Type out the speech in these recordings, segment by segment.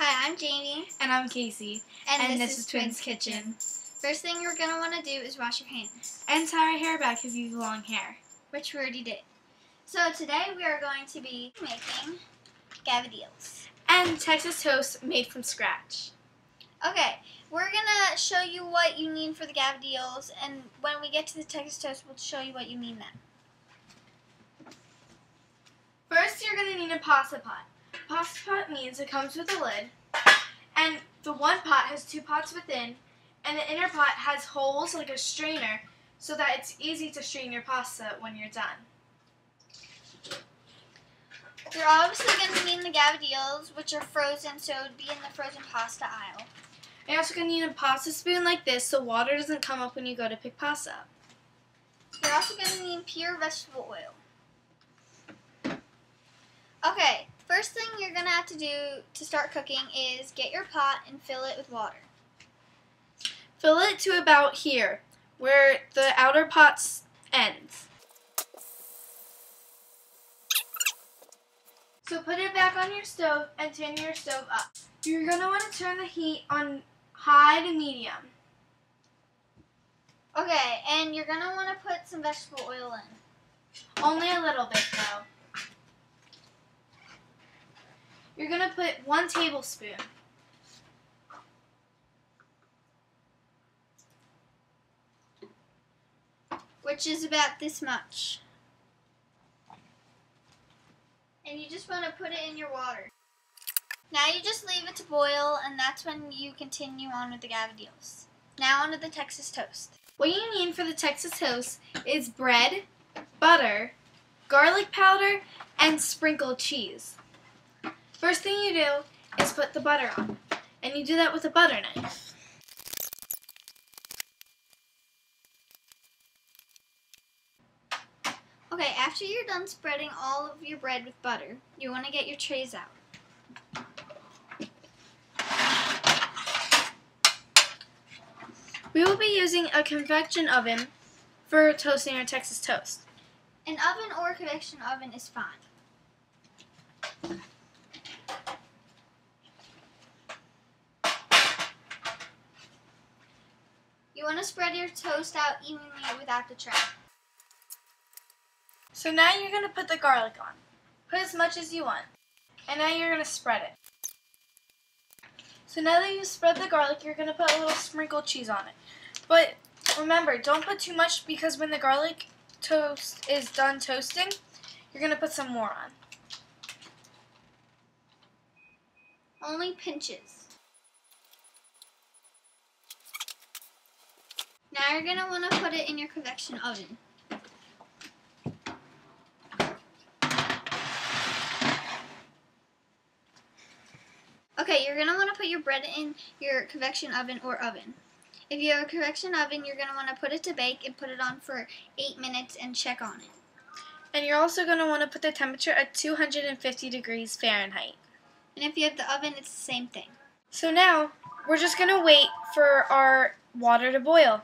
Hi, I'm Jamie. And I'm Casey. And this is Twins Kitchen. First thing you're going to want to do is wash your hands. And tie our hair back if you have long hair. Which we already did. So today we are going to be making gavadils. And Texas toast made from scratch. Okay, we're going to show you what you need for the gavadils, and when we get to the Texas toast, we'll show you what you need then. First, you're going to need a pasta pot. Pasta pot means it comes with a lid, and the one pot has two pots within, and the inner pot has holes like a strainer so that it's easy to strain your pasta when you're done. You're obviously going to need the gavadils, which are frozen, so it would be in the frozen pasta aisle. You're also going to need a pasta spoon like this so water doesn't come up when you go to pick pasta up. You're also going to need pure vegetable oil. Okay, first thing you're going to have to do to start cooking is get your pot and fill it with water. Fill it to about here, where the outer pot ends. So put it back on your stove and turn your stove up. You're going to want to turn the heat on high to medium. Okay, and you're going to want to put some vegetable oil in. Only a little bit though. You're going to put 1 tablespoon. Which is about this much. And you just want to put it in your water. Now you just leave it to boil, and that's when you continue on with the gavadils. Now on to the Texas toast. What you need for the Texas toast is bread, butter, garlic powder, and sprinkled cheese. First thing you do is put the butter on, and you do that with a butter knife. Okay, after you're done spreading all of your bread with butter, you want to get your trays out. We will be using a convection oven for toasting our Texas toast. An oven or convection oven is fine. You want to spread your toast out evenly without the tray. So now you're going to put the garlic on. Put as much as you want. And now you're going to spread it. So now that you've spread the garlic, you're going to put a little sprinkled cheese on it. But remember, don't put too much because when the garlic toast is done toasting, you're going to put some more on. Only pinches. Now you're going to want to put it in your convection oven. Okay, you're going to want to put your bread in your convection oven or oven. If you have a convection oven, you're going to want to put it to bake and put it on for 8 minutes and check on it. And you're also going to want to put the temperature at 250 degrees Fahrenheit. And if you have the oven, it's the same thing. So now, we're just going to wait for our water to boil.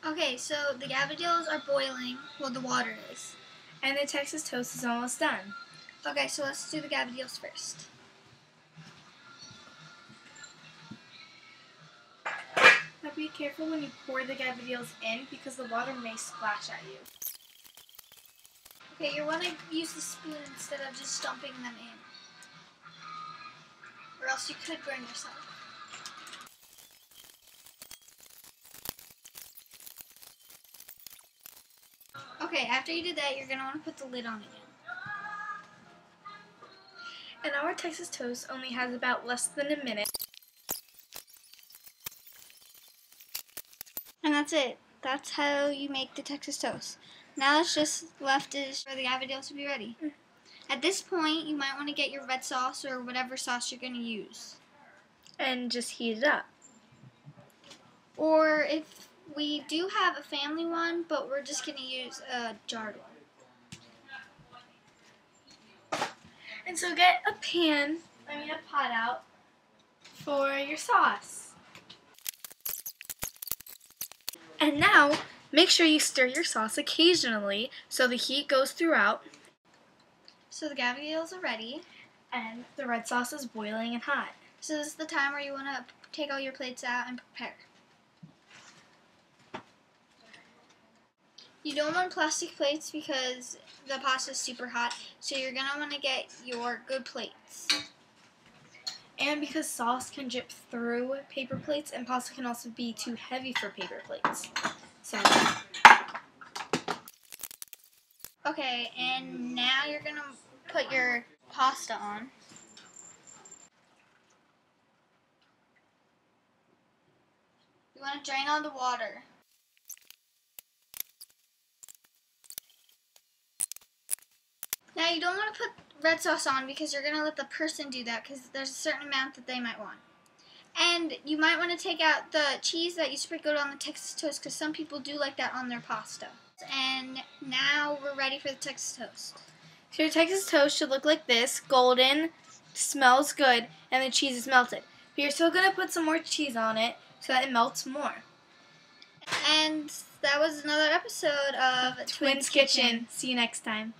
Okay, so the gavadils are boiling while the water is. And the Texas toast is almost done. Okay, so let's do the gavadils first. Now be careful when you pour the gavadils in because the water may splash at you. Okay, you want to use the spoon instead of just dumping them in. Or else you could burn yourself. Okay, after you do that, you're going to want to put the lid on again. And our Texas toast only has about less than a minute. And that's it. That's how you make the Texas toast. Now it's just left is for the gavadils to be ready. At this point, you might want to get your red sauce or whatever sauce you're going to use. And just heat it up. Or if we do have a family one, but we're just going to use a jarred one. And so get a pot out for your sauce. And now, make sure you stir your sauce occasionally so the heat goes throughout. So the gavadils are ready. And the red sauce is boiling and hot. So this is the time where you want to take all your plates out and prepare. You don't want plastic plates because the pasta is super hot, so you're going to want to get your good plates. And because sauce can drip through paper plates, and pasta can also be too heavy for paper plates. So. Okay, and now you're going to put your pasta on. You want to drain all the water. Now you don't want to put red sauce on because you're going to let the person do that because there's a certain amount that they might want. And you might want to take out the cheese that you sprinkled on the Texas toast because some people do like that on their pasta. And now we're ready for the Texas toast. So your Texas toast should look like this, golden, smells good, and the cheese is melted. But you're still going to put some more cheese on it so that it melts more. And that was another episode of Twins Kitchen. See you next time.